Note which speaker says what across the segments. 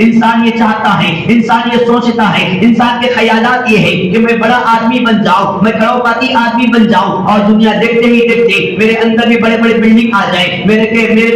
Speaker 1: انسان یہ چاہتا ہے، انسان یہ سوچتا ہے، انسان کے خیالات یہ ہے کہ میں بڑا آدمی بن جاؤں، میں کروڑپتی آدمی بن جاؤں، اور دنیا دیکھتے ہی دیکھتے میرے اندر بھی بڑے بڑے بلڈنگ آ جائے، میرے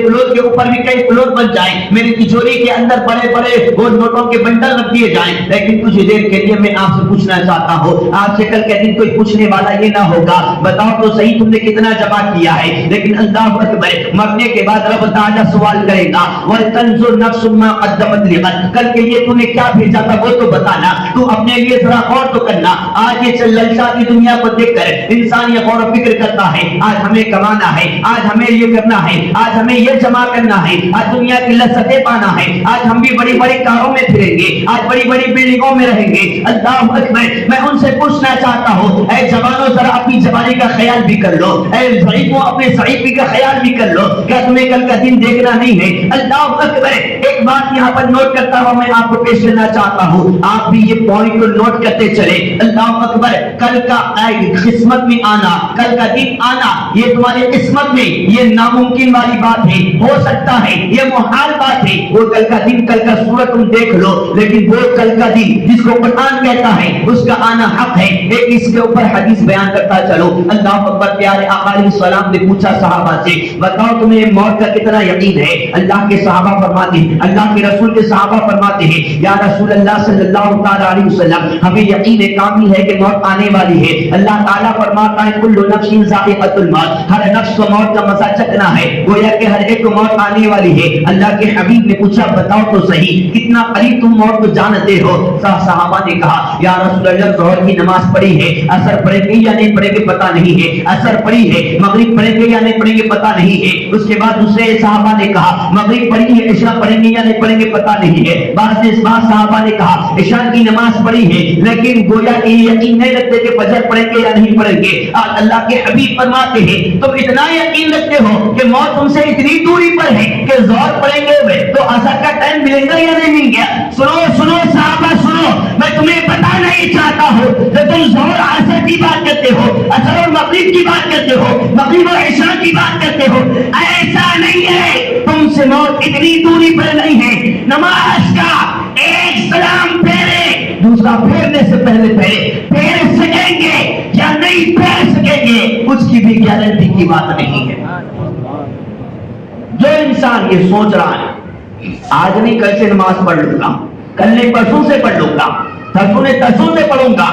Speaker 1: فلور کے اوپر بھی کئی فلور بن جائیں، میری تجوری کے اندر بڑے بڑے وہ نوٹوں کے بنڈل رکھ دیے جائیں، لیکن کچھ دیر کے لیے میں آپ سے پوچھنا چاہتا ہوں، آپ سے کل کے دن کوئی پوچھنے والا یہ نہ ہوگا بتاؤ تو صحیح تم نے کتنا جمع کیا ہے، لیکن اللہ اکبر مرنے کے بعد رب تعالیٰ سوال کرے گا وَلْتَنْظُرْ نَفْسٌ مَا قَدَّمَتْ لِغَدٍ، کل کے لیے تو نے کیا بھیجا تھا وہ تو بتانا، تو اپنے لیے ذرا غور تو کرنا۔ آج یہ للچاتی دنیا کو دیکھ کر انسان یہ غور و فکر کرتا ہے آج ہمیں کمانا ہے، آج ہمیں یہ کرنا ہے، آج ہمیں یہ جمع کرنا ہے، آج دنیا کی لذتیں پانا ہے، آج ہم بھی بڑی بڑی کاروں میں پھریں گے، آج بڑی بڑی بلڈنگوں میں رہیں گے۔ اللہ اکبر، میں ان سے پوچھنا چاہتا ہوں اے جوانوں ذرا اپنی جوانی کا خیال بھی کر لو، اے ضعیفوں اپنے ضعیفی کا خیال بھی کر لو، کیا تمہیں کل کا دن دیکھنا نہیں ہے؟ اللہ اکبر، ایک بات یہاں پر نوٹ کرتا ہوں میں آپ کو پیش کرنا چاہتا ہوں، آپ بھی یہ پوائنٹ کو نوٹ کرتے چلے۔ اللہ اکبر، کل کا قسمت میں آنا، کل کا دن آنا، یہ تمہاری قسمت میں یہ ناممکن والی بات ہے، ہو سکتا ہے یہ محال بات ہے، وہ کل کا دن کل کا صورت تم دیکھ لو، لیکن وہ کل کا دن جس کو قرآن کہتا ہے اس کا آنا حق ہے۔ ایک اس کے اوپر حدیث بیان کرتا چلو۔ اللہ اکبر، پیارے آقا علیہ السلام نے پوچھا صحابہ سے بتاؤ تمہیں موت کا کتنا یقین ہے؟ اللہ کے صحابہ فرماتے ہیں، اللہ کے رسول کے صحابہ فرماتے ہیں یا رسول اللہ صلی اللہ تعالی علیہ وسلم ہمیں یقین کامل ہے کہ موت آنے والی ہے۔ اللہ تعالیٰ فرماتا ہے کل نفس ذائقۃ الموت، ہر نفس کو موت کا مزہ چکھنا ہے، گویا کہ ہر ایک کو موت آنے والی ہے۔ اللہ کے حبیب نے پوچھا بتاؤ تو صحیح کتنا قریب تم موت کو جانتے ہو؟ صحابہ نے کہا یا رسول اللہ ظہر کی نماز پڑھی ہے، اثر پڑے گی یا نہیں پڑے گی پتہ نہیں ہے، اثر پڑھی ہے، مغرب پڑھیں گے یا نہیں پڑھیں گے پتہ نہیں ہے۔ اس کے بعد دوسرے صحابہ نے کہا مغرب پڑھی ہے، عشاء پڑھیں گے یا نہیں پڑھیں گے پتہ نہیں ہے۔ بعض صحابہ نے کہا عشاء کی نماز پڑھی ہے لیکن گویا کہ یقین نہیں رکھتے کہ فجر پڑھیں گے یا نہیں پڑھیں گے۔ آج اللہ کے حبیب فرماتے ہیں تم اتنا یقین رکھتے ہو کہ موت تم سے اتنی دوری پر ہے کہ ظہر پڑھیں گے تو عصر کا ٹائم ملے گا یا نہیں ملے گا؟ سنو صحابہ سنو، میں تمہیں بتا نہیں چاہتا ہوں کہ تم ظہر عصر کی بات کرتے ہو، عصر اور مغرب کی بات کرتے ہو، مغرب اور عشاء کی بات کرتے ہو، ایسا نہیں ہے، تم سے موت اتنی دوری پر نہیں ہے۔ نماز کا ایک سلام پھیرے دوسرا پھیرنے سے پہلے پھیر سکیں گے یا نہیں پھیر سکیں گے اس کی بھی گارنٹی کی بات نہیں ہے۔ جو انسان یہ سوچ رہا ہے آج نہیں کل سے نماز پڑھ لوں گا، کل نہیں پرسوں سے پڑھ لوں گا، ترسوں سے پڑھوں گا،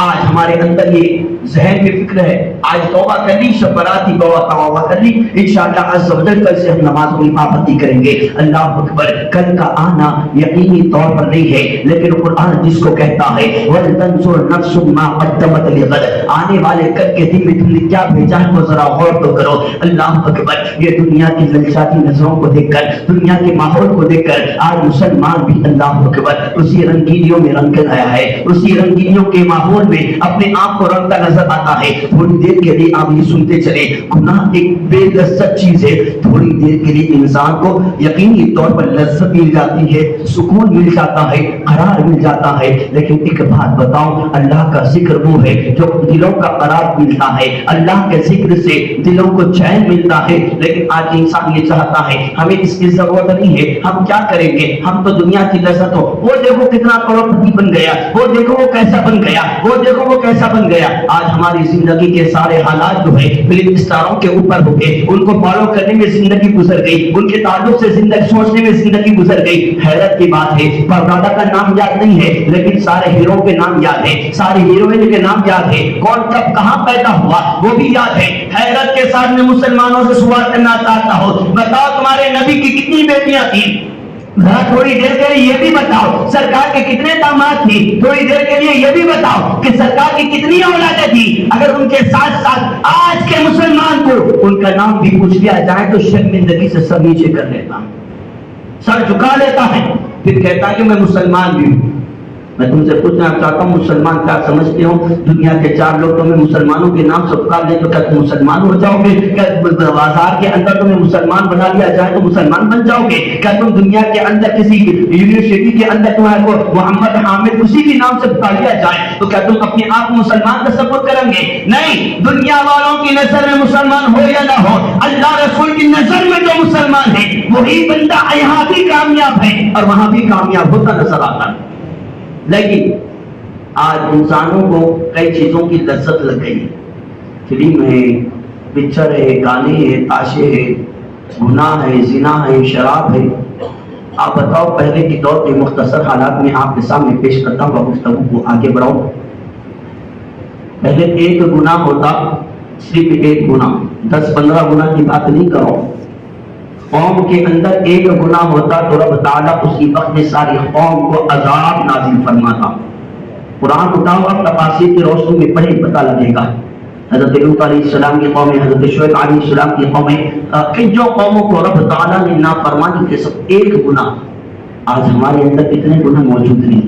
Speaker 1: آج ہمارے اندر یہ ذہن میں فکر ہے آج توبہ کر لی، شب برات کی توبہ کر لی، انشاءاللہ عز و جل کل سے ہم نماز کی پابندی کریں گے۔ اللہ اکبر، کل کا آنا یقینی طور پر نہیں ہے، لیکن قرآن جس کو کہتا ہے وَلْتَنْظُرْ نَفْسٌ مَا قَدَّمَتْ لِغَدٍ، آنے والے کل کے دن میں تم نے کیا بھیجا ہے وہ ذرا غور تو کرو۔ اللہ اکبر، یہ دنیا کی للچاتی نظروں کو دیکھ کر، دنیا کے ماحول کو دیکھ کر آج مسلمان بھی اللہ اکبر اسی رنگینیوں میں رنگ کر آیا ہے، اسی رنگینیوں کے ماحول میں اپنے آپ کو رنگتا نظر آتا ہے۔ تھوڑی دیر کے لیے آپ یہ سنتے چلے گناہ ایک بے لذت چیز ہے، تھوڑی دیر کے لیے انسان کو یقینی طور پر لذت مل جاتی ہے، سکون مل جاتا ہے، قرار مل جاتا ہے، لیکن ایک بات بتاؤں اللہ کا ذکر وہ ہے جو دلوں کا قرار ملتا ہے، اللہ کے ذکر سے دلوں کو چین ملتا ہے۔ لیکن آج انسان یہ چاہتا ہے ہمیں اس کی ضرورت نہیں ہے، ہم کیا کریں گے، ہم تو دنیا کی لذت ہو، وہ دیکھو کتنا کروڑپتی بن گیا، وہ دیکھو وہ کیسا بن گیا، وہ دیکھو وہ کیسا بن گیا۔ آج ہماری زندگی کے سارے حالات جو ہے فلم اسٹاروں کے اوپر ہو گئے، ان کو فالو کرنے میں زندگی گزر گئی، ان کے تعلق سے زندگی سوچنے میں زندگی گزر گئی۔ حیرت کی بات ہے پردادا کا نام یاد نہیں ہے لیکن سارے ہیرو کے نام یاد ہے، سارے ہیروئن کے نام یاد ہے، کون کب کہاں پیدا ہوا وہ بھی یاد ہے۔ حیرت کے ساتھ میں مسلمانوں سے سوال کرنا چاہتا ہوں بتاؤ تمہارے نبی کی کتنی بیٹیاں تھیں؟ ذرا تھوڑی دیر کے لیے یہ بھی بتاؤ سرکار کے کتنے داماد تھی؟ تھوڑی دیر کے لیے یہ بھی بتاؤ کہ سرکار کی کتنی اولادیں تھی؟ اگر ان کے ساتھ ساتھ آج کے مسلمان کو ان کا نام بھی پوچھ لیا جائے تو شرمندگی سے سر نیچے کر لیتا، سر جھکا لیتا ہے، پھر کہتا کہ میں مسلمان بھی ہوں، میں تم سے پوچھنا چاہتا ہوں مسلمان کیا سمجھتے ہو؟ دنیا کے 4 لوگ تمہیں مسلمانوں کے نام سے پکار لیں تو کیا تم مسلمان ہو جاؤ گے؟ کیا بازار کے اندر تمہیں مسلمان بنا لیا جائے تو مسلمان بن جاؤ گے؟ کیا تم دنیا کے اندر کسی یونیورسٹی کے اندر تمہارے کو محمد حامد اسی کے نام سے پکار لیا جائے تو کیا تم اپنے آپ کو مسلمان تصور کریں گے؟ نہیں، دنیا والوں کی نظر میں مسلمان ہو یا نہ ہو، اللہ رسول کی نظر میں جو مسلمان ہے وہی بندہ یہاں بھی کامیاب ہے اور وہاں بھی کامیاب ہوتا نظر آتا ہے۔ لیکن آج انسانوں کو کئی چیزوں کی لذت لگ گئی، فلم ہے، پکچر ہے، گانے ہے، تاشے ہے، گناہ ہے، زنا ہے، شراب ہے۔ آپ بتاؤ، پہلے کے دور کے مختصر حالات میں آپ کے سامنے پیش کرتا ہوں، گفتگو کو آگے بڑھاؤ۔ پہلے ایک گناہ ہوتا، صرف ایک گناہ، 10-15 گناہ کی بات نہیں کرو۔ قوم کے اندر ایک گناہ ہوتا تو رب تعالیٰ اسی وقت میں ساری قوم کو عذاب نازل فرماتا۔ قرآن اٹھاؤ اور تفاسیر کی روشنی میں پڑھیں، پتہ لگے گا۔ حضرت لوط علیہ السلام کی قومیں، حضرت شعیب علیہ السلام کی قومیں، کئی جو قوموں کو رب تعالیٰ نے نافرمانی کے سب ایک گناہ۔ آج ہمارے اندر اتنے گناہ موجود نہیں۔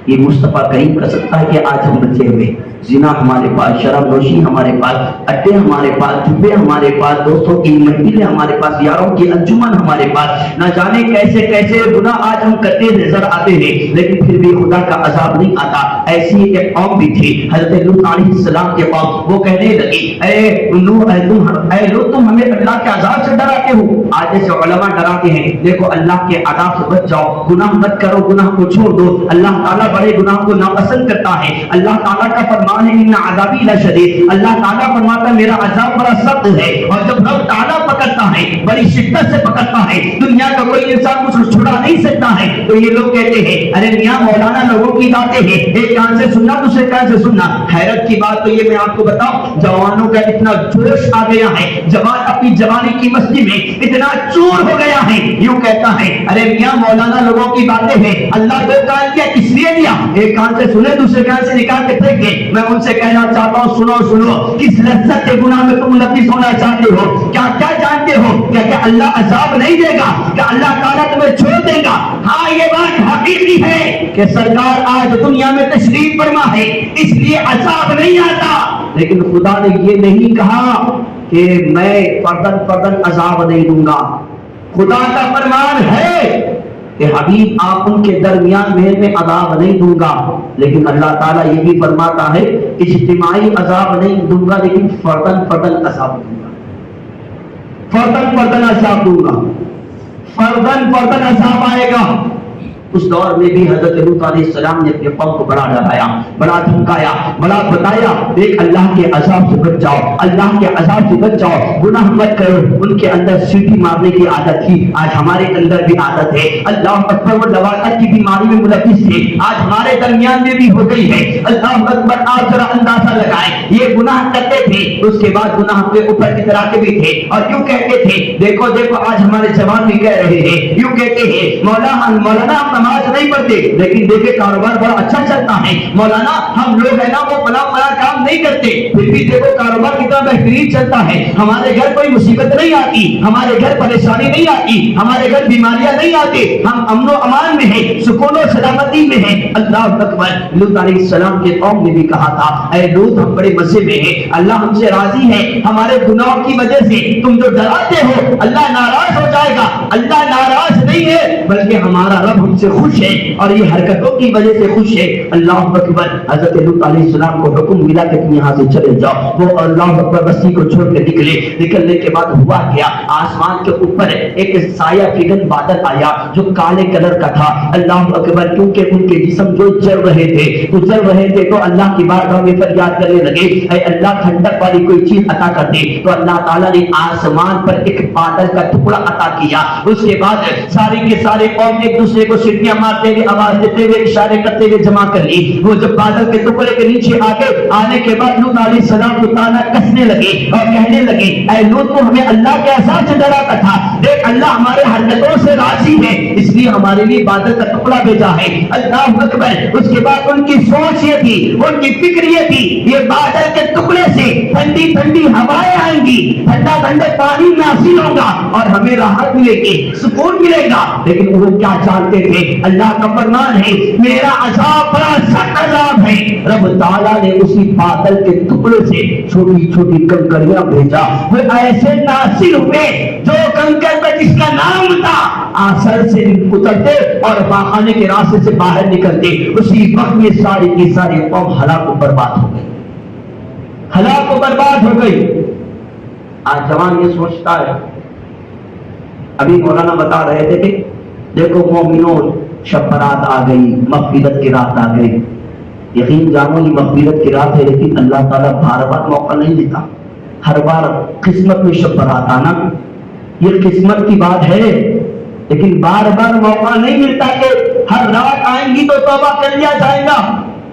Speaker 1: یہ مصطفیٰ کریم کر سکتا ہے کہ آج ہم بچے ہوئے، زنا ہمارے پاس، شراب نوشی ہمارے پاس، اڈے ہمارے پاس، جبے ہمارے پاس، دوستوں کی محفلیں ہمارے پاس، یاروں کی انجمن ہمارے پاس، نہ جانے کیسے کیسے گناہ آج ہم کرتے نظر آتے ہیں، لیکن پھر بھی خدا کا عذاب نہیں آتا۔ ایسی ایک قوم بھی تھی، حضرت لوط علیہ السلام کے قوم، وہ کہنے لگی اے لوط، تم ہمیں اللہ کے عذاب سے ڈراتے ہو۔ آج جیسے علماء ڈراتے ہیں، دیکھو اللہ کے عذاب سے بچ جاؤ، گناہ مت کرو، گناہ کو چھوڑ دو، اللہ تعالیٰ بڑے گناہ کو ناپسند کرتا ہے۔ اللہ تعالیٰ کا فرمان ہے ان عذابی لشدید، اللہ تعالیٰ فرماتا ہے میرا عذاب بڑا سخت ہے، اور جب رب تعالیٰ پکڑتا ہے بڑی شدت سے پکڑتا ہے، دنیا کا کوئی انسان کچھ چھڑا نہیں سکتا ہے۔ تو یہ لوگ کہتے ہیں ارے میاں مولانا لوگوں کی باتیں ہیں، ایک کان سے سننا دوسرے کان سے سننا۔ حیرت کی بات تو یہ میں آپ کو بتاؤں، جوانوں کا اتنا جوش آ گیا ہے، جوان اپنی جوانی کی مستی میں اتنا چور ہو گیا ہے، یوں کہتا ہے ارے میاں مولانا لوگوں کی باتیں ہیں، اللہ دو کان کیا کس لیے دیا؟ ایک کان سے سنے دوسرے کان سے نکال کے پھینک دے۔ میں ان سے کہنا چاہتا ہوں سنو، کس لذت کے گناہ میں تم ملوث ہونا چاہتے ہو؟ کیا جانتے ہو کہ اللہ عذاب نہیں دے گا، کہ اللہ تعالیٰ تمہیں چھوڑ دے گا؟ ہاں یہ بات حقیقی ہے کہ سرکار آج دنیا میں تشریف فرما ہے، اس لیے عذاب نہیں آتا، لیکن خدا نے یہ نہیں کہا کہ میں فردن عذاب نہیں دوں گا۔ خدا کا فرمان ہے کہ حبیب آپ ان کے درمیان میں عذاب نہیں دوں گا، لیکن اللہ تعالیٰ یہ بھی فرماتا ہے اجتماعی عذاب نہیں دوں گا، لیکن فردن عذاب دوں گا، فردن عذاب دوں گا، فردن عذاب آئے گا۔ اس دور میں بھی حضرت لوط علیہ السلام نے اپنے قوم کو بڑا ڈرایا، بڑا دھمکایا، بڑا بتایا دیکھ اللہ کے عذاب سے بچ جاؤ، اللہ کے عذاب سے بچ جاؤ، گناہ مت کرو۔ ان کے اندر سیٹی مارنے کی عادت تھی، آج ہمارے اندر بھی عادت ہے۔ اللہ اکبر، وہ لواطت کی بیماری میں ملوث تھے، آج ہمارے درمیان میں بھی ہو گئی ہے۔ اللہ اکبر، آپ ذرا اندازہ لگائیں، یہ گناہ کرتے تھے، اس کے بعد گناہ کے اوپر اتراتے بھی تھے، اور یوں کہتے تھے دیکھو آج ہمارے جوان بھی کہہ رہے ہیں، یوں کہتے ہیں مولانا نماز نہیں پڑھتے لیکن دیکھے کاروبار بڑا اچھا چلتا ہے، مولانا ہم لوگ ہے نا وہ بڑا کام نہیں کرتے پھر بھی دیکھو کاروبار کتنا بہترین چلتا ہے، ہمارے گھر کوئی مصیبت نہیں آتی، ہمارے گھر پریشانی نہیں آتی، ہمارے گھر بیماریاں نہیں آتی، ہم امن و امان میں ہیں، سکون و سلامتی میں ہیں۔ اللہ اکبر، لوط علیہ السلام کے قوم نے بھی کہا تھا اے لوط ہم بڑے مزے میں ہیں، اللہ ہم سے راضی ہے، ہمارے گناہوں کی وجہ سے تم جو ڈراتے ہو اللہ ناراض ہو جائے گا۔ اللہ ناراض نہیں ہے بلکہ ہمارا رب ہم سے خوش ہے اور یہ حرکتوں کی وجہ سے خوش ہے۔ اللہ اکبر، حضرت لوط علیہ السلام کو حکم ملا کہ تم یہاں سے چلے جاؤ، وہ اللہ اکبر بستی کو چھوڑ کے نکلے۔ نکلنے کے بعد ہوا کیا، آسمان کے اوپر ایک سایہ فگن بادل آیا جو کالے کلر کا تھا۔ اللہ اکبر، کیونکہ ان کے جسم جو جل رہے تھے تو اللہ کی بارگاہ میں فریاد کرنے لگے اے اللہ ٹھنڈک والی کوئی چیز عطا کر دے، تو اللہ تعالیٰ نے آسمان پر ایک بادل کا ٹکڑا عطا کیا۔ اس کے بعد سارے کے سارے قوم ایک دوسرے کو سیٹیاں مارتے ہوئے، آواز دیتے ہوئے، اشارے کرتے ہوئے جمع کر لی۔ وہ جب بادل کے ٹکڑے کے نیچے آنے کے بعد لوط علیہ السلام کو تانا کسنے لگے اور کہنے لگے اے لوط تو ہمیں اللہ کے عذاب سے ڈراتا تھا، دیکھ اللہ ہمارے حرکتوں سے راضی ہے، اس لیے ہمارے لیے بادل کا ٹکڑا بھیجا ہے۔ اللہ اکبر۔ اس کے بعد ان کی سوچ یہ تھی، ان کی فکر یہ تھی، یہ بادل کے ٹکڑے سے ٹھنڈی ٹھنڈی ہوائیں آئیں گی، ٹھنڈا ٹھنڈا پانی نازل ہوگا اور ہمیں راحت ملے گی، سکون ملے گا۔ لیکن وہ کیا جانتے تھے؟ اللہ کا فرمان ہے میرا عذاب بڑا سخت عذاب ہے۔ رب تعالیٰ نے اسی بادل کے ٹکڑے سے چھوٹی چھوٹی کنکریاں بھیجا، وہ ایسے نازل ہوئے جو کنکر پہ جس کا نام تھا آسر سے اترتے اور خانے کے راستے سے باہر نکلتے، اسی وقت میں ساری کی ساری قوم ہلاک و برباد ہو گئی، ہلاک و برباد ہو گئی۔ آج جوان یہ سوچتا ہے، ابھی مولانا بتا رہے تھے کہ دیکھو مومنوں شب برات آ گئی، مغفرت کی رات آ گئی۔ یقین جانو یہ مغفرت کی رات ہے، لیکن اللہ تعالیٰ بار بار موقع نہیں دیتا۔ ہر بار قسمت میں شب برات آنا یہ قسمت کی بات ہے، لیکن بار بار موقع نہیں ملتا کہ ہر رات آئیں گی تو توبہ کر لیا جائے گا۔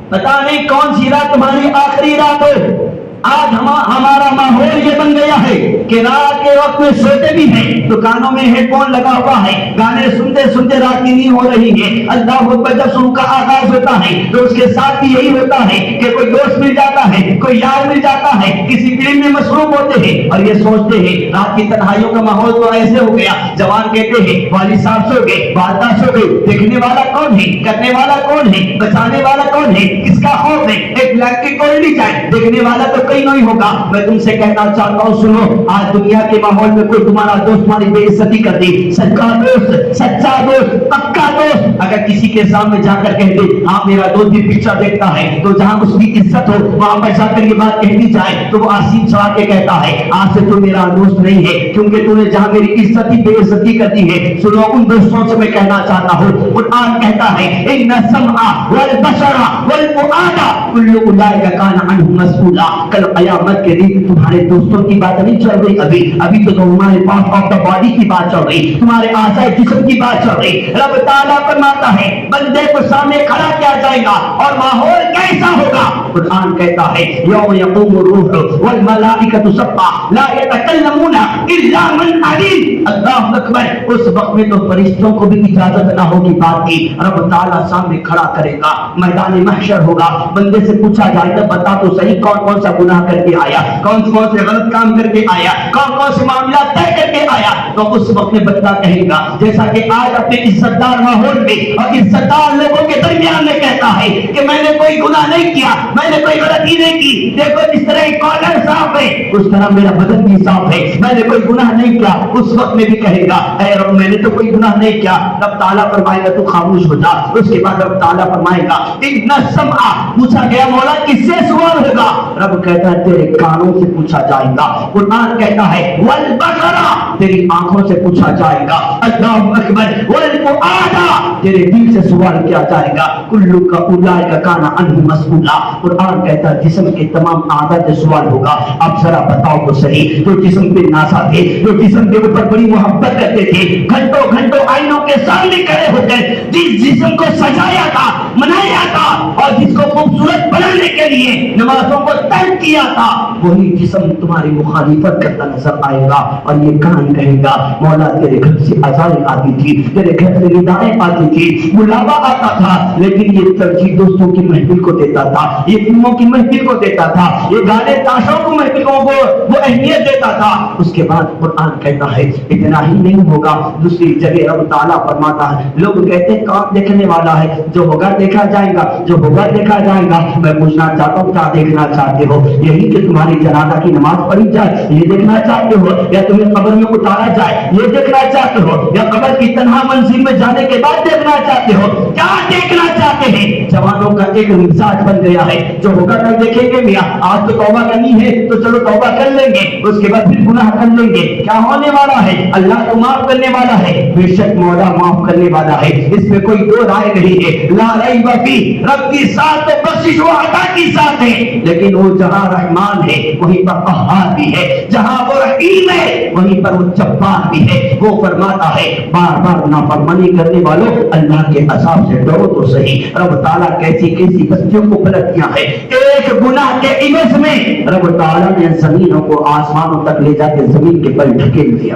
Speaker 1: پتا نہیں کون سی رات تمہاری آخری رات ہو۔ آج ہمارا ماحول یہ بن گیا ہے کہ رات کے وقت میں سوتے بھی ہیں تو کانوں میں ہیڈ فون لگا ہوا ہے، گانے سنتے سنتے رات کی نیند ہو رہی ہے۔ اللہ اکبر۔ جب صبح کا آغاز ہوتا ہے تو اس کے ساتھ بھی یہی ہوتا ہے کہ کوئی دوست مل جاتا ہے، کوئی یار مل جاتا ہے، کسی فلم میں مصروف ہوتے ہیں اور یہ سوچتے ہیں رات کی تنہائیوں کا ماحول تو ایسے ہو گیا۔ جوان کہتے ہیں والد صاحب سو گئے، والدہ سو گئی، دیکھنے والا کون ہے، کرنے والا کون ہے، بچانے والا کون ہے، کس کا خوف ہے؟ ایک لڑکی کوئی بھی جائے، دیکھنے والا تو نہیں ہوگا۔ میں تم سے کہنا چاہتا ہوں سنو، آج دنیا کے ماحول میں کوئی تمہارا دوست تمہاری بے عزتی کر دے، سچا دوست، سچا دوست، پکا دوست اگر کسی کے سامنے جا کر کہہ دے ہاں میرا دوست بھی پکچر دیکھتا ہے، تو جہاں اس کی عزت ہو وہاں پر جا کر یہ بات کہہ دی جائے تو وہ آسین چڑھا کے کہتا ہے آج سے تو میرا دوست نہیں ہے، کیونکہ تو نے جہاں میری عزت ہی بے عزتی کر دی ہے۔ سنو، ان دوستوں سے میں کہنا چاہتا ہوں، قرآن کہتا ہے ان السمع والبصر والفؤاد کل اولئک کان عنہ مسئولا۔ کل قیامت کے دن تمہارے دوستوں کی بات نہیں چل رہی، ابھی تو تمہارے پاس آف دا باڈی کی بات چل رہی، تمہارے اعضاء جسم کی بات چل رہی۔ رب تعالیٰ فرماتا ہے بندے کو سامنے کھڑا کیا جائے گا اور ماحول کیسا ہوگا؟ قرآن کہتا ہے یوم یقوم الروح والملائکۃ صفا لا یتکلمون الا من اذن۔ اللہ اکبر۔ اس وقت میں تو فرشتوں کو بھی اجازت نہ ہوگی بات کی۔ رب تعالیٰ سامنے کھڑا کرے گا، میدان محشر ہوگا، بندے سے پوچھا جائے گا بتا تو صحیح کون کون سا گناہ کر کے آیا، کون سے غلط کام کر کے آیا، کون سے معاملات طے کر کے آیا۔ تو اس وقت میں بندہ کہے گا جیسا کہ آج اپنے عزت دار ماحول میں اور عزت دار لوگوں کے درمیان میں کہتا ہے کہ میں نے کوئی گناہ نہیں کیا، میں نے کوئی غلطی نہیں کی، دیکھو جس طرح ایک کالر صاف ہے اس طرح میرا بدن بھی صاف ہے، میں نے کوئی گناہ نہیں کیا۔ اس وقت میں بھی کہے گا اے رب میں نے تو کوئی گناہ نہیں کیا۔ رب تعالیٰ فرمائے گا تو خاموش ہو جا۔ اس کے بعد رب تعالیٰ فرمائے گا ان السمع، پوچھا گیا مولا کس سے سوال ہوگا؟ رب کہتا ہے تیرے کانوں سے پوچھا جائے گا۔ قرآن کہتا ہے والبصر، تیری آنکھوں سے پوچھا جائے گا۔ اللہ اکبر۔ والفؤاد، تیرے دل سے سوال کیا جائے گا۔ کلو کا اولئک کان عنہ مسئولا۔ قرآن کہتا ہے جسم کے تمام اعضاء سے سوال ہوگا۔ اب ذرا بتاؤ تو صحیح، جو جسم پہ نازا تھے، جو جسم کے اوپر بڑی محبت کرتے تھے، گھنٹوں گھنٹوں آئینوں کے سامنے کھڑے ہو کر جس جسم کو سجایا تھا، منایا تھا اور جس کو خوبصورت بنانے کے لیے نمازوں کو ترک کیا تھا، وہی جسم تمہاری مخالفت کرتا نظر آئے گا۔ اور یہ کان کہے گا مولا تیرے گھر سے اذانیں آتی تھی، تیرے گھر سے ندائیں آتی تھی، بلاوا آتا تھا، لیکن یہ ترجیح دوستوں کی محفل کو دیتا تھا، یہ فلموں کی محفل کو دیتا تھا، یہ گانے تاشوں کو محفلوں کو وہ اہمیت دیتا تھا۔ اس کے بعد قرآن کہتا ہے اتنا ہی نہیں ہوگا، دوسری جگہ رب تعالیٰ فرماتا ہے لوگ کہتے ہیں کون دیکھنے والا ہے، جو ہوگا دیکھا جائے گا، جو ہوگا دیکھا جائے گا۔ میں پوچھنا چاہتا ہوں کیا دیکھنا چاہتے ہو؟ یہی کہ تمہاری جنازہ کی نماز پڑھی جائے یہ دیکھنا چاہتے ہو، یا تمہیں قبر میں اتارا جائے یہ دیکھنا چاہتے ہو، یا قبر کی تنہا منزل میں جانے کے بعد دیکھنا چاہتے ہو؟ کیا دیکھنا چاہتے ہیں؟ جوانوں کا ایک مزاج بن گیا ہے جو ہوگا کل دیکھیں گے، میاں آج تو توبہ کرنی ہے تو چلو توبہ کر لیں گے، اس کے بعد پھر گناہ کر لیں گے، کیا ہونے والا ہے؟ اللہ تو معاف کرنے والا ہے، بے شک مولا معاف کرنے والا ہے، اس میں کوئی دو رائے نہیں ہے۔ لا ریب فی، رب کی ذات تو بخشش و عطا کی ذات ہے، لیکن وہ جہاں رحمان ہے وہیں پر قہار بھی ہے، جہاں وہ رحیم ہے وہیں پر وہ جبار بھی ہے۔ وہ فرماتا ہے بار بار نافرمانی کرنے والوں اللہ کے عذاب سے ڈرو تو صحیح۔ رب تعالیٰ کیسی کیسی بستیوں کو پلٹ دیا ہے، ایک گناہ کے عوض میں رب تعالیٰ نے زمینوں کو آسمانوں تک لے جا کے زمین کے بل ڈھکیل دیا۔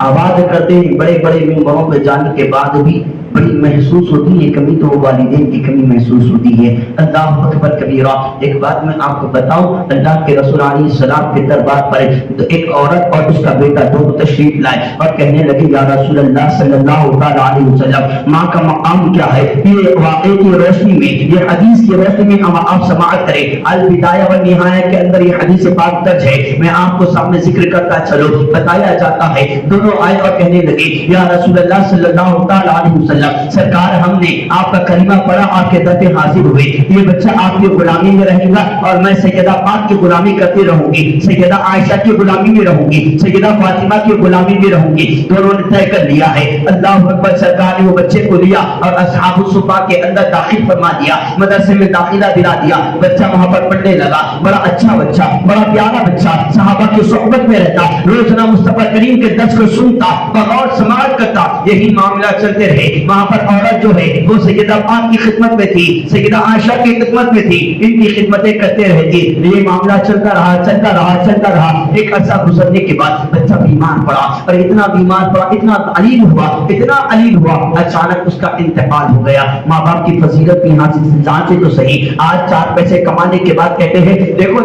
Speaker 1: آواز کرتے ہیں بڑے بڑے ممبروں پہ جانے کے بعد بھی بڑی محسوس ہوتی ہے کمی، تو والدین کی کمی محسوس ہوتی ہے۔ اللہ اکبر کبیرہ۔ ایک بات میں آپ کو بتاؤں، اللہ کے رسول علیہ السلام کے دربار پر تو ایک عورت اور اس کا بیٹا دونوں تشریف لائے اور کہنے لگے یا رسول اللہ صلی اللہ علیہ وسلم، ماں کا مقام کیا ہے؟ یہ واقعے کی روشنی میں، یہ حدیث کی روشنی میں آپ سماعت کریں۔ البدایہ والنہایہ کے اندر یہ حدیث پاک درج ہے، میں آپ کو سامنے ذکر کرتا چلو۔ بتایا جاتا ہے دونوں آئے اور کہنے لگے یا رسول اللہ صلی اللہ علیہ وسلم، سرکار ہم نے آپ کا کلمہ پڑھا، آپ کے در پہ حاضر ہوئے، یہ بچہ آپ کی غلامی میں رہے گا اور میں سیدہ پاک کی غلامی کرتی رہوں گی، سیدہ عائشہ کی غلامی میں رہوں گی، سیدہ فاطمہ کی غلامی میں رہوں گی۔ دونوں نے طے کر لیا ہے۔ اللہ اکبر۔ سرکار نے وہ بچے کو لیا اور اصحاب الصفہ کے اندر داخل فرما دیا، مدرسے میں داخلہ دلا دیا۔ بچہ وہاں پر پڑھنے لگا، بڑا اچھا بچہ، بڑا پیارا بچہ، صحابہ کی صحبت میں رہتا، روزانہ مصطفیٰ کریم کے درس کو سنتا، بغور سماعت کرتا۔ یہی معاملہ چلتے رہے۔ وہاں پر عورت جو ہے وہ سیدہ پاک کی خدمت میں تھی، سیدہ عائشہ کی خدمت میں تھی، ان کی خدمتیں کرتے رہتی۔ یہ معاملہ چلتا رہا۔ ایک عرصہ گزرنے کے بعد بچہ بیمار پڑا اور اتنا بیمار پڑا، اتنا علیل ہوا، اچانک اس کا انتقال ہو گیا۔ ماں باپ کی فضیلت بھی یہاں سے جانچے تو صحیح۔ آج 4 پیسے کمانے کے بعد کہتے ہیں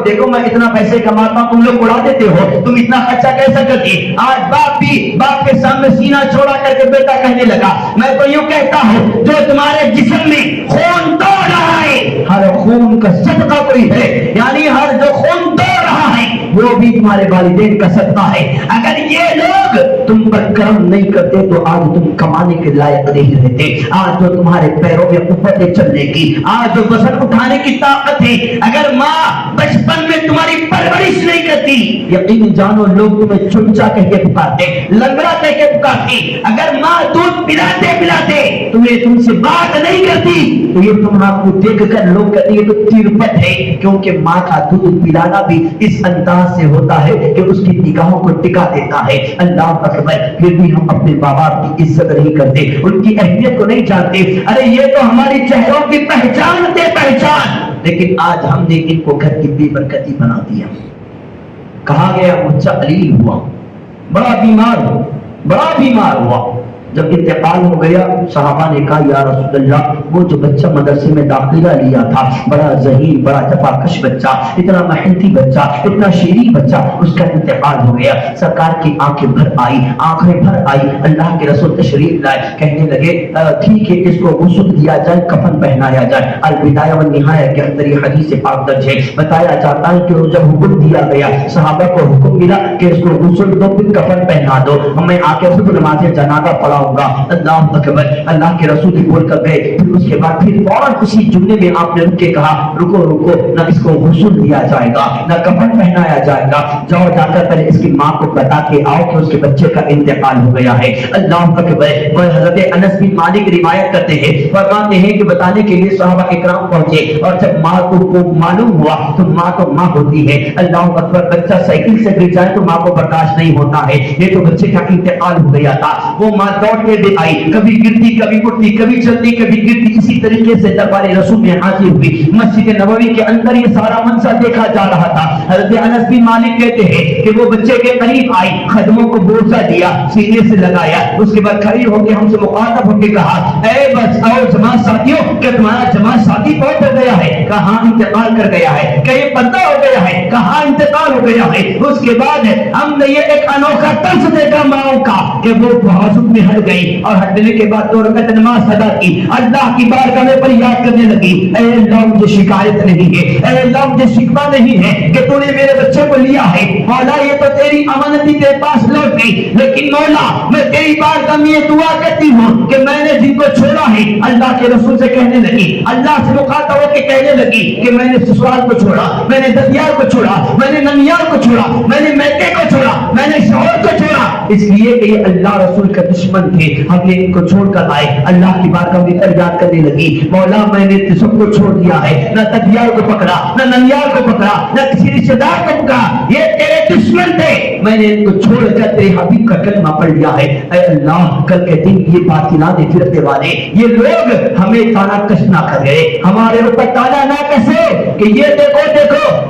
Speaker 1: دیکھو میں اتنا پیسے کماتا ہوں، تم لوگ اڑا دیتے ہو، تم اتنا خرچہ کیسے کرتی؟ آج باپ کے سامنے سینہ چھوڑا کر کے بیٹا کہنے لگا میں تو یوں کہتا ہوں جو تمہارے جسم میں خون دوڑ رہا ہے، ہر خون کا صدقہ کوئی ہے، یعنی ہر جو خون دوڑ رہا ہے وہ بھی تمہارے والدین کا صدقہ ہے۔ اگر یہ لوگ تم پر کرم نہیں کرتے تو آج تم کمانے کے لائق نہیں رہتے۔ آج جو تمہارے پیروں میں قوت چلنے کی، آج جو وزن اٹھانے کی طاقت ہے، اگر ماں بچپن میں تمہاری پرورش نہیں کرتی، یقین جانو لوگ تمہیں چمچا کہہ کے پکارتے، لنگڑا کہہ کے پکارتے۔ اگر ماں دودھ پلاتے تم سے بات نہیں کرتی تو یہ تمہارا کو دیکھ کر لوگ کہتے ہیں تو تربت ہے، کیونکہ ماں کا دودھ پلانا بھی اس انداز سے ہوتا ہے کہ اس کی نگاہوں کو ٹکا دیتا ہے۔ اللہ اکبر۔ پھر بھی ہم اپنے ماں باپ کی عزت نہیں کرتے، ان کی اہمیت کو نہیں جانتے۔ ارے یہ تو ہماری چہروں کی پہچان، لیکن آج ہم نے ان کو گھر کی بے برکتی بنا دیا۔ کہا گیا بچہ علیل ہوا، بڑا بیمار ہوا۔ جب انتقال ہو گیا صحابہ نے کہا یا رسول اللہ، وہ جو بچہ مدرسے میں داخلہ لیا تھا، بڑا ذہین، بڑا جفاکش بچہ، اتنا محنتی بچہ، اتنا شیریں بچہ، اس کا انتقال ہو گیا۔ سرکار کی آنکھیں بھر آئی۔ اللہ کے رسول تشریف لائے، کہنے لگے ٹھیک ہے اس کو غسل دیا جائے، کفن پہنایا جائے۔ البدایہ والنہایہ کے اندر یہ حدیث پاک درج ہے۔ بتایا جاتا ہے کہ جب حکم دیا گیا، صحابہ کو حکم ملا کہ اس کو غسل دو، پھر کفن پہنا دو، میں آ کے صرف نماز جنازہ پڑھا گا۔ اللہ اکبر۔ اللہ کے رسول بول کر گئے، پھر اس کے بعد پھر فوراً اسی جملے میں آپ نے رک کے کہا رکو، نہ اس کو غسل دیا جائے گا، نہ کفن پہنایا جائے گا، جاؤ جا کر پہلے اس کی ماں کو بتا کے آؤ کہ اس کے بچے کا انتقال ہو گیا ہے۔ اللہ اکبر۔ اور حضرت انس بن مالک روایت کرتے ہیں، فرماتے ہیں کہ بتانے کے لیے صحابہ اکرام پہنچے اور جب ماں کو معلوم ہوا تو ماں تو ماں ہوتی ہے۔ اللہ اکبر۔ بچہ سائیکل سے گر جائے تو ماں کو برداشت نہیں ہوتا ہے، یہ تو بچے کا انتقال ہو گیا تھا۔ وہ ماں دوڑ کے بھی آئی، کبھی گرتی کبھی اٹھتی، کبھی چلتی کبھی گرتی، اسی طریقے سے دربار رسول میں حاضر ہوئی۔ مسجد نبوی کے اندر یہ سارا منظر دیکھا جا رہا تھا۔ حضرت انس بن مالک کہتے ہیں کہ وہ بچے کے قریب آئی، قدموں کو بوسہ دیا، سینے سے لگایا، اس کے بعد کھڑی ہو کے ہم سے مخاطب ہو کے کہا اے بس آؤ جماعت ساتھیوں، کہ تمہارا جماعت ساتھی پہنچ کر گیا ہے؟ کہاں انتقال کر گیا ہے؟ کہ یہ پردہ ہو گیا ہے؟ کہاں انتقال ہو گیا ہے؟ اس کے بعد ہم نے یہ ایک انوکھا طرز دیکھا ماؤں کا کہ وہ بازو میں ہٹ گئی اور ہٹنے کے بعد 2 رکعت نماز ادا کی، اللہ کی بارگاہ میں فریاد کرنے لگی اے اللہ مجھے شکایت نہیں ہے، اے اللہ مجھے شکوہ نہیں ہے کہ تو نے میرے بچے کو لیا ہے، مولا یہ تو تیری امانتی تیرے پاس لوٹ گئی، لیکن مولا میں تیری بارگاہ میں یہ دعا کرتی ہوں کہ میں نے جن کو چھوڑا ہے، اللہ کے رسول سے کہنے لگی، اللہ سے مخاطب ہو کے کہنے لگی کہ میں نے سسرال کو چھوڑا، میں نے ددیال کو چھوڑا، میں نے ننیال کو چھوڑا، میں نے میکے کو چھوڑا، میں نے شوہر کو چھوڑا، اس لیے کہ یہ اللہ رسول کا دشمن تھے، ہم نے ان کو چھوڑ کر آئے۔ اللہ کی بارگاہ میں فریاد کرنے لگی مولا میں نے سب کو چھوڑ دیا ہے، نہ ددیال کو پکڑا، نہ ننیال کو پکڑا، نہ کسی رشتہ دار کو پکڑا، یہ تیرے دشمن تھے، میں نے ان کو چھوڑ کر تیرے حبیب کا کلمہ پڑھ لیا ہے۔ اے اللہ کل کے دن یہ باطلانے پھرتے والے یہ لوگ ہمیں تانا کش نہ کر گئے، ہمارے اوپر تانا نہ کسے کہ یہ دیکھو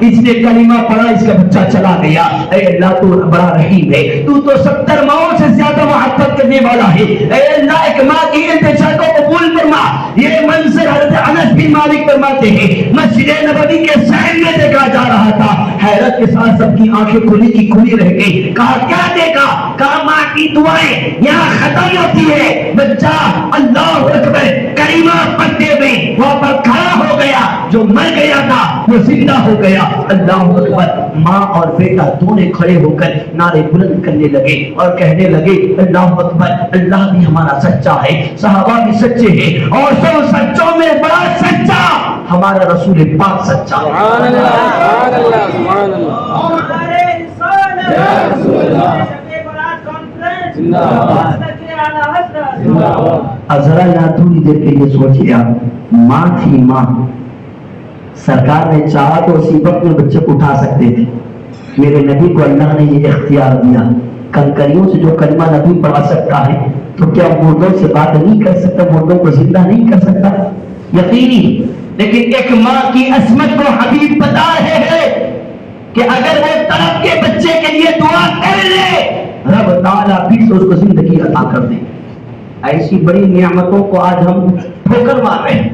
Speaker 1: اس نے کلمہ پڑھا، اس کا بچہ چلا گیا۔ اے اللہ تو بڑا رحیم ہے، تو سب 77 ماؤں سے زیادہ محبت کرنے والا ہے. اے اللہ ایک ماں کی التجا کو قبول فرما. یہ منظر حضرت انس بن مالک فرماتے ہیں مسجد نبوی کے صحن میں دیکھا جا رہا تھا. حیرت کے ساتھ سب کی آنکھیں کھلی کی کھلی رہ گئی. کہا کیا دیکھا؟ کہا ماں کی دعائیں یہاں ختم ہوتی ہے. بچہ اللہ اکبر کریمہ پڑھتے ہوئے وہاں پر کھڑا ہو گیا. جو مر گیا تھا وہ زندہ ہو گیا. اللہ اکبر. ماں اور بیٹا دونوں کھڑے ہو کر نعرے بلند کرنے لگے اور کہنے لگے اللہ اکبر اللہ بھی ہمارا سچا ہے, صحابہ بھی سچے ہیں, اور سب سچوں میں بڑا سچا ہمارا رسول پاک سچا ہے.
Speaker 2: سبحان اللہ سبحان اللہ.
Speaker 1: اب ذرا یہاں تھوڑی دیر کے لیے سوچیے آپ, ماں تھی ماں, سرکار نے چاہا تو اسی وقت میں بچے کو اٹھا سکتے تھے. میرے نبی کو اللہ نے یہ اختیار دیا. کنکریوں سے جو کلمہ نبی پڑھا سکتا ہے تو کیا مردوں سے بات نہیں کر سکتا, مردوں کو زندہ نہیں کر سکتا؟ یقینی. لیکن ایک ماں کی عظمت کو حبیب بتا رہے ہیں کہ اگر وہ تڑپ کے بچے کے لیے دعا کر لے رب تعالیٰ پھر سے اس کو زندگی عطا کر دے. ایسی بڑی نعمتوں کو آج ہم ٹھوکر مار رہے ہیں.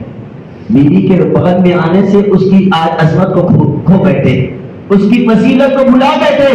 Speaker 1: بیوی کے بغل میں آنے سے اس کی آج عظمت کو کھو بیٹھے, اس کی فضیلت کو بھلا بیٹھے.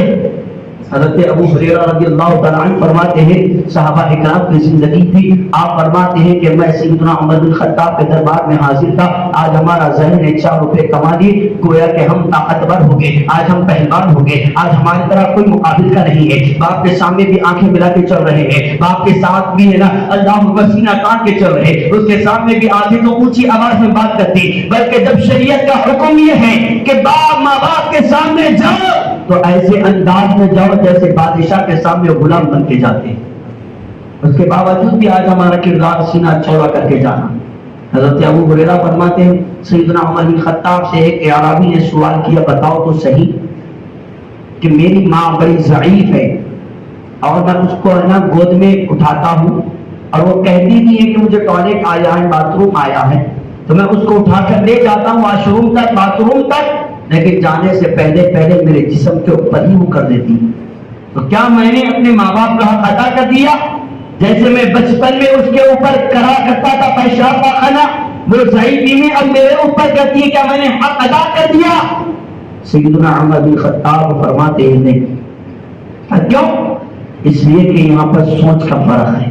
Speaker 1: حضرت ابو ہریرہ رضی اللہ تعالیٰ عنہ فرماتے ہیں صحابہ اکرام کی زندگی تھی. آپ فرماتے ہیں کہ میں سیدنا عمر بن خطاب کے دربار میں حاضر تھا. آج ہمارا ذہن نے 4 روپے کما لیے, گویا کہ ہم طاقتور ہو گئے, آج ہم پہلوان ہو گئے, آج ہماری طرح کوئی مقابل کا نہیں ہے. باپ کے سامنے بھی آنکھیں ملا کے چل رہے ہیں, باپ کے ساتھ بھی ہے نا اللہ وسینہ کاٹ کے چل رہے, اس کے سامنے بھی آدھی تو اونچی آواز میں بات کرتی. بلکہ جب شریعت کا حکم یہ ہے کہ باپ ماں باپ کے سامنے جاؤ تو ایسے انداز میں جاؤ جیسے بادشاہ کے سامنے غلام بن کے جاتے ہیں. اس کے باوجود بھی آج ہمارا کردار سینہ چوڑا کر کے جانا. حضرت ابو ہریرہ فرماتے ہیں سیدنا عمر بن خطاب سے ایک اعرابی نے سوال کیا بتاؤ تو صحیح کہ میری ماں بڑی ضعیف ہے اور میں اس کو ہے نا گود میں اٹھاتا ہوں اور وہ کہتی بھی ہے کہ مجھے ٹوائلٹ آیا ہے, باتھ روم آیا ہے, تو میں اس کو اٹھا کر لے جاتا ہوں واش روم تک, باتھ روم تک, لیکن جانے سے پہلے میرے جسم کے اوپر ہی وہ کر دیتی ہے. تو کیا میں نے اپنے ماں باپ کا حق ادا کر دیا؟ جیسے میں بچپن میں اس کے اوپر کرا کرتا تھا پیشاب پاخانہ, وہ ضعیفی میں اب میرے اوپر کرتی ہے, کیا میں نے حق ادا کر دیا؟ سیدنا عمر بن خطاب فرماتے ہیں نہیں. کیوں؟ اس لیے کہ یہاں پر سوچ کا فرق ہے.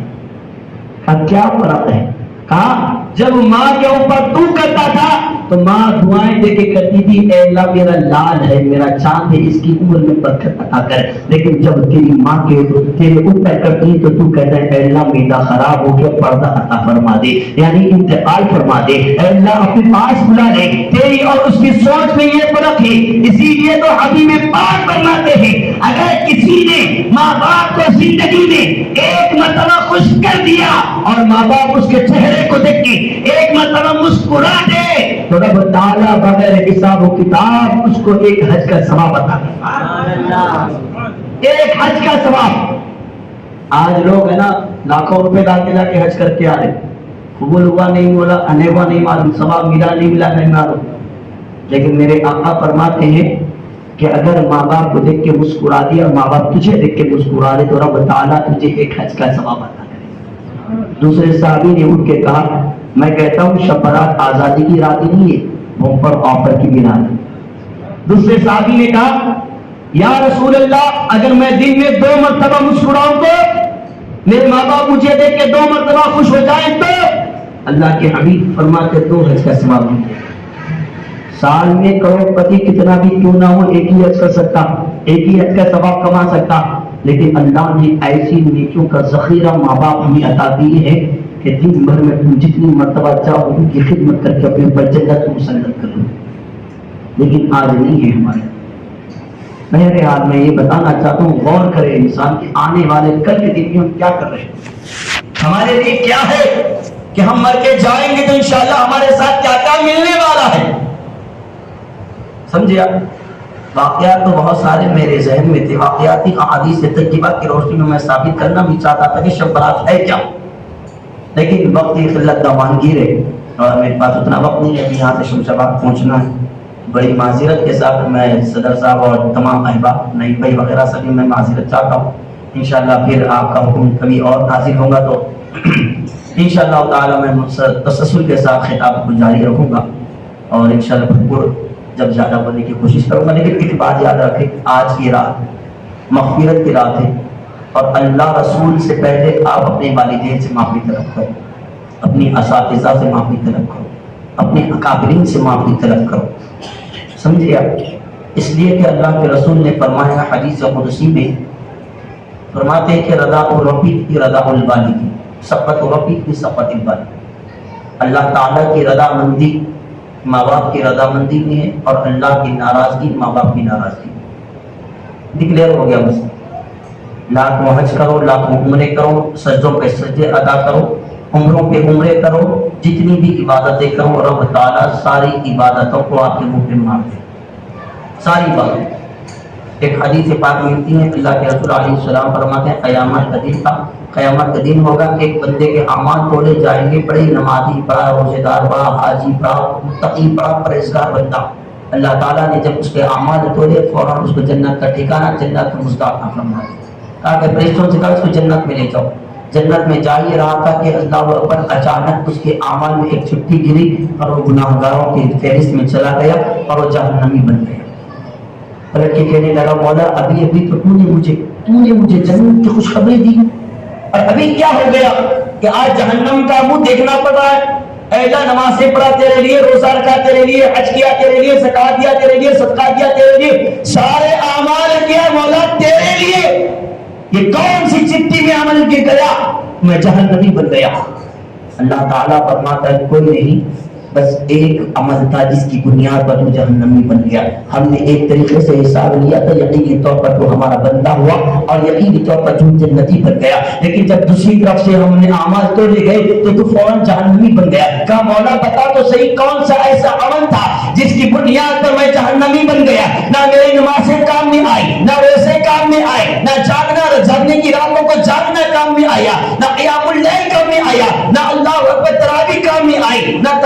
Speaker 1: کیا فرق ہے؟ کہا جب ماں کے اوپر تو کرتا تھا تو ماں دعائیں دے کے کرتی تھی اے اللہ میرا لال ہے, میرا چاند ہے, اس کی عمر میں برکت عطا کر. لیکن جب تیری ماں کے تیرے اوپر کرتی ہے تو تو کہتا ہے اے اللہ میرا خراب ہو گیا, پردہ عطا فرما دے, یعنی انتقال فرما دے. اے اللہ اپنے پاس بلا لے. تیری اور اس کی سوچ میں یہ فرق ہے. اسی لیے تو حدیث میں پاک فرماتے ہیں اگر کسی نے ماں باپ کو زندگی میں ایک مرتبہ خوش کر دیا اور ماں باپ اس کے چہرے کو دیکھ کے ایک مرتبہ مسکرا دے تو رب تعالیٰ بغیر حساب و کتاب اس کو ایک حج کا ثواب عطا کرتا. ایک حج کا ثواب. آج لوگ ہے نا لاکھوں روپے ڈال کے جا کے حج کر کے آ رہے, قبول ہوا نہیں ہوا, انیوا نہیں معلوم, ثواب ملا نہیں ملا نہیں معلوم. لیکن میرے آقا فرماتے ہیں کہ اگر ماں باپ کو دیکھ کے مسکرا دیا اور ماں باپ تجھے دیکھ کے مسکرا دے تو رب تعالیٰ تجھے ایک حج کا ثواب عطا کرے. دوسرے صحابی نے اٹھ کے کہا میں کہتا ہوں شب برات آزادی کی رات نہیں ہے, بمپر آفر کی بنا ہے. دوسرے صحابی نے کہا یا رسول اللہ اگر میں دن میں 2 مرتبہ مسکراؤں تو میرے ماں باپ مجھے دیکھ کے 2 مرتبہ خوش ہو جائیں تو اللہ کے حبیب فرماتے 2 حج کا ثواب ملے. سال میں کروڑ پتی کتنا بھی کیوں نہ ہو ایک ہی حج کر سکتا, ایک ہی حج کا ثواب کما سکتا, لیکن اللہ نے ایسی نیکیوں کا ذخیرہ ماں باپ ہمیں عطا دی ہے کہ دن بھر میں تم جتنی مرتبہ چاہو ان کی خدمت کر کے اپنے اوپر جنت کو مسلط کر لو. لیکن آج نہیں ہے ہمارے. بہرحال میں یہ بتانا چاہتا ہوں غور کرے انسان کہ آنے والے کل کے دن میں ہم کیا کر رہے ہیں, ہمارے لیے کیا ہے کہ ہم مر کے جائیں گے تو انشاءاللہ ہمارے ساتھ کیا کیا ملنے والا ہے. سمجھے آپ؟ واقعات تو بہت سارے میرے ذہن میں تھے, واقعاتی احادیث طیبہ کی روشنی میں ثابت کرنا بھی چاہتا تھا کہ شب برات ہے کیا, لیکن وقت کی قلت دامانگیر ہے اور میرے پاس اتنا وقت نہیں ہے کہ یہاں سے شمشاباد پہنچنا ہے. بڑی معذرت کے ساتھ میں صدر صاحب اور تمام احباب نئی بھائی وغیرہ سے بھی میں معذرت چاہتا ہوں انشاءاللہ پھر آپ کا حکم کبھی اور نازل ہوگا تو انشاءاللہ تعالی میں تسلسل کے ساتھ خطاب کو جاری رکھوں گا اور انشاءاللہ بھرپور جب زیادہ بننے کی کوشش کروں گا. لیکن ایک بات یاد رکھیں، آج کی رات مغفرت کی رات ہے اور اللہ رسول سے پہلے آپ اپنے والدین سے معافی طلب کرو، اپنی اساتذہ سے معافی طلب کرو، اپنے اکابرین سے معافی طلب کرو. سمجھے آپ؟ اس لیے کہ اللہ کے رسول نے فرمایا حدیث قدسی میں فرماتے ہیں کہ رضا الرفیق کی رضا البالی کی، سقط الرفیق کی سقط البالی. اللہ تعالیٰ کی رضا مندی ماں باپ کی رضا مندی میں ہے اور اللہ کی ناراضگی ماں باپ کی ناراضگی. ڈکلیئر ہو گیا مسئلہ. لاکھوں حج کرو، لاکھوں عمرے کرو، سجدوں پہ سجدے ادا کرو، عمروں پہ عمرے کرو، جتنی بھی عبادتیں کرو، رب تعالیٰ ساری عبادتوں کو آپ کے منہ پہ مار دے. ساری باتیں. ایک حدیث پاک ملتی ہے، اللہ کے رسول علیہ السلام فرماتے ہیں قیامت کا دن ہوگا، ایک بندے کے اعمال تولے جائیں گے، بڑے نمازی بڑا روزے دار بڑا حاجی بڑا متقی بڑا پرہیزگار بندہ. اللہ تعالیٰ نے جب اس کے اعمال تولے فوراً اس کو جنت کا ٹھکانہ، جنت کا مستحق فرما دیا. کہا کہ فرشتوں سے کہا اس کو جنت میں لے جاؤ. جنت میں جا ہی رہا تھا کہ اللہ اکبر اچانک اس کے اعمال میں ایک چھٹی گری اور وہ گناہ گاروں کی فہرست میں چلا گیا اور وہ جہنمی بن گیا. پلٹ کے کہنے لگا مولا ابھی تو تو نے مجھے جنت کی خوشخبری دی اور ابھی کیا ہو گیا کہ آج جہنم کا منہ دیکھنا پڑ رہا ہے. اے اللہ نمازیں پڑھا تیرے لیے، روزہ رکھا تیرے لیے، حج کیا تیرے لیے، زکات دیا تیرے لیے، صدقہ دیا تیرے لیے، سارے اعمال کیا مولا تیرے لیے. یہ کون سی چٹھی میں عمل کے گیا میں جہنمی بن گیا. اللہ تعالیٰ فرماتا ہے کوئی نہیں، بس ایک عمل تھا جس کی بنیاد پر تو جہنمی بن گیا. ہم نے ایک طریقے سے حساب لیا تھا، یقینی طور پر تو ہمارا بندہ ہوا اور یقینی طور پر تو جنتی بن گیا. لیکن جب دوسری طرف سے ہم نے اعمال تو لے گئے تو فوراً جہنمی بن گیا. کہا مولا بتا تو صحیح کون سا ایسا عمل تھا جس کی بنیاد پر میں جہنمی بن گیا. نہ میری نمازیں کام میں آئی، نہ روزے کام میں آئے، نہ جاگنا جاگنے کی راتوں کو جاگنا کام میں آیا، نہ قیام اللیل کام میں آیا، نہ اللہ اکبر تراویح کام میں آئی، نہ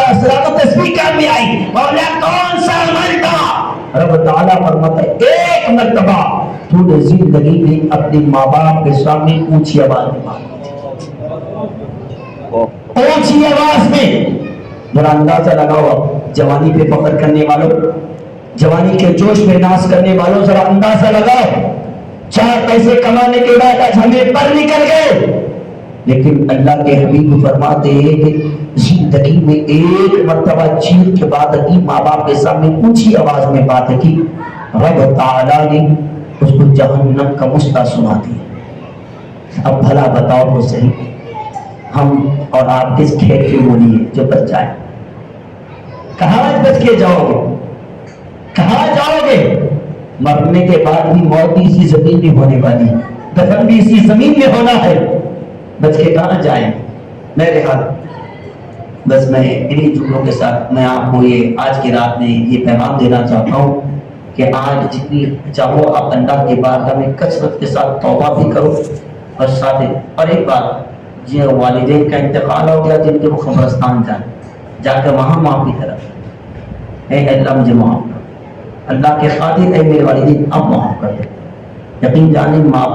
Speaker 1: تسبیح کام میں آئی. مولا کون سا عمل تھا؟ رب تعالیٰ فرماتا ہے ایک مرتبہ تو نے زندگی میں اپنے ماں باپ کے سامنے اونچی آواز میں اونچی آواز میں. ذرا اندازہ لگاؤ جوانی پہ فخر کرنے والوں، جوانی کے جوش میں ناز کرنے والوں، ذرا اندازہ لگاؤ 4 پیسے کمانے کے بعد آج ہمیں پر نکل گئے. لیکن اللہ کے حبیب فرماتے ہیں کہ زندگی میں ایک مرتبہ چیخ کے بات کی، ماں باپ کے سامنے اونچی آواز میں بات کی، رب تعالیٰ نے اس کو جہنم کا مستہ سنا دیا. اب بھلا بتاؤ تو صحیح ہم اور آپ کس کھیت کی بولی ہے جو بچ جائے؟ کہاں بچ کے جاؤ گے؟ کہاں جاؤ گے؟ مرنے کے بعد بھی موت اسی زمین میں ہونے والی ہے، دفن بھی اسی زمین میں ہونا ہے. بچ کے کہاں جائیں؟ میرے ہاتھ بس میں انہی جملوں کے ساتھ میں آپ کو یہ آج کی رات میں یہ پیغام دینا چاہتا ہوں کہ آج جتنی چاہو آپ اللہ کے بارگاہ میں کثرت کے ساتھ توبہ بھی کرو اور ساتھ اور ایک بات جن والدین کا انتقال ہو گیا جن کے وہ قبرستان جائیں، جا کر وہاں معافی طلب، اے اللہ مجھے معاف کر، اللہ کے خاطر اے میرے والدین اب معاف کر دے. یقین جانے ماں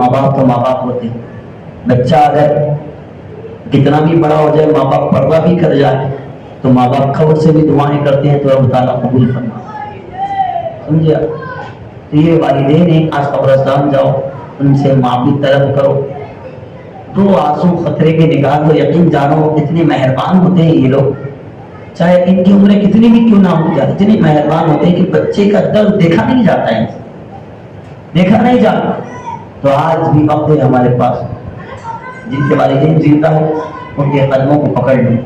Speaker 1: باپ ہوتے ہیں. بچہ اگر کتنا بھی بڑا ہو جائے، ماں باپ پردہ بھی کر جائے تو ماں باپ خبر سے بھی دعائیں کرتے ہیں تو رب تعالیٰ قبول فرما. سمجھے؟ تو یہ والدین ہیں، آج قبرستان جاؤ ان سے معافی طلب کرو، 2 آنسو خطرے کے نگاہ تو یقین جانو اتنے مہربان ہوتے ہیں یہ لوگ، چاہے ان کی عمریں کتنی بھی کیوں نہ ہو جائے، اتنے مہربان ہوتے ہیں کہ بچے کا درد دیکھا نہیں جاتا ہے، دیکھا نہیں جاتا. تو آج بھی وقت ہے ہمارے پاس، جن کے والدین زندہ ہیں ان کے قدموں کو پکڑ لیں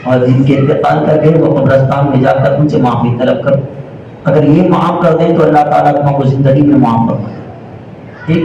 Speaker 1: اور جن کے انتقال کر گئے وہ قبرستان میں جا کر ان سے معافی طلب کر. اگر یہ معاف کر دیں تو اللہ تعالیٰ تم کو زندگی میں معاف کر دیں. ٹھیک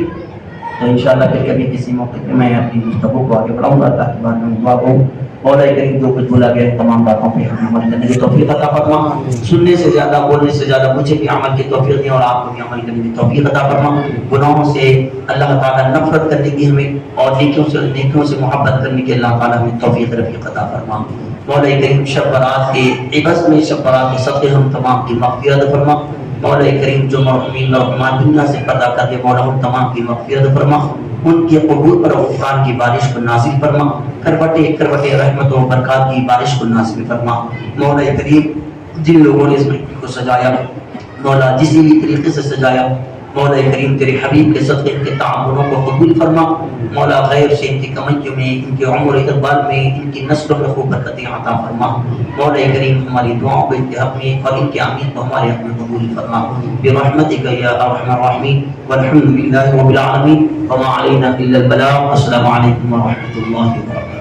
Speaker 1: تو انشاءاللہ پھر کبھی کسی موقع پہ میں اپنی گفتگو کو آگے بڑھاؤں گا تاکہ بعد میں دعا کو مولا کریم جو کچھ بولا گیا تمام باتوں پہ ہمیں عمل کرنے کی توفیق عطا فرما. سننے سے زیادہ بولنے سے زیادہ مجھے بھی عمل کی توفیق دے اور آپ کو بھی عمل کرنے کی توفیق عطا فرما. گناہوں سے اللہ تعالیٰ نفرت کرنے کی ہمیں اور نیکیوں سے محبت کرنے کی اللہ تعالیٰ ہمیں توفیق رفیق عطا فرما. مولا کریم شب برات کے عوض میں شب برات کے صدقے ہم تمام کی مغفرت فرما. مولا کریم جو مرحومین اور دنیا سے پردہ کر دے مولا ہم تمام کی مغفرت فرما. ان کے قبول پر غفران کی بارش کو نازل فرما، کروٹے کروٹے رحمتوں و برکات کی بارش کو نازل فرما۔ مولا کریم جن لوگوں نے اس محفل کو سجایا، مولا جس بھی طریقے سے سجایا، مولا کریم تیرے حبیب کے صدقے ان کے تعاونوں کو قبول فرما۔ مولا غیر سے ان کی کمائیوں میں، ان کے عمر اقبال میں، ان کی نسلوں میں خوب برکتیں عطا فرما۔ مولا کریم ہماری دعاؤں کو ان کے حق میں اور ان کے آمین کو ہمارے حق میں قبول فرما برحمتک یا ارحم الراحمین، والحمد للہ رب العالمین، وما علینا الا البلاغ۔ السلام علیکم ورحمۃ اللہ وبرکاتہ۔